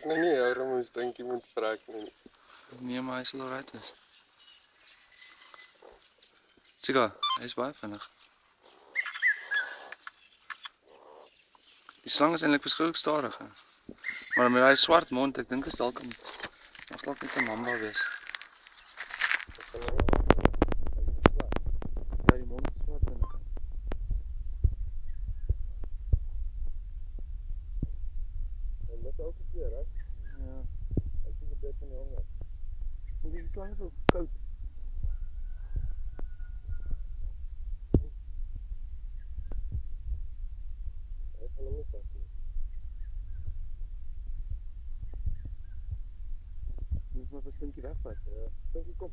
nou nie, daarom is dink jy moet vrek nou nie. Nee, maar hy sal alright wees. Chica, hy is baie vinnig. Die slang is eintlik verskriklik stadig, hè. Maar met daai swart mond, ek dink is dalk net 'n mamba wees. Ja, die mond is swart binnekant. En dit ook 'n keer, hè? Ja. Hy sien gebeur van die honger. En die slang is ook koud. Hy gaan hom nie vas nie. Moet maar 'n slinkie wegvat. Ja, dink jy kom.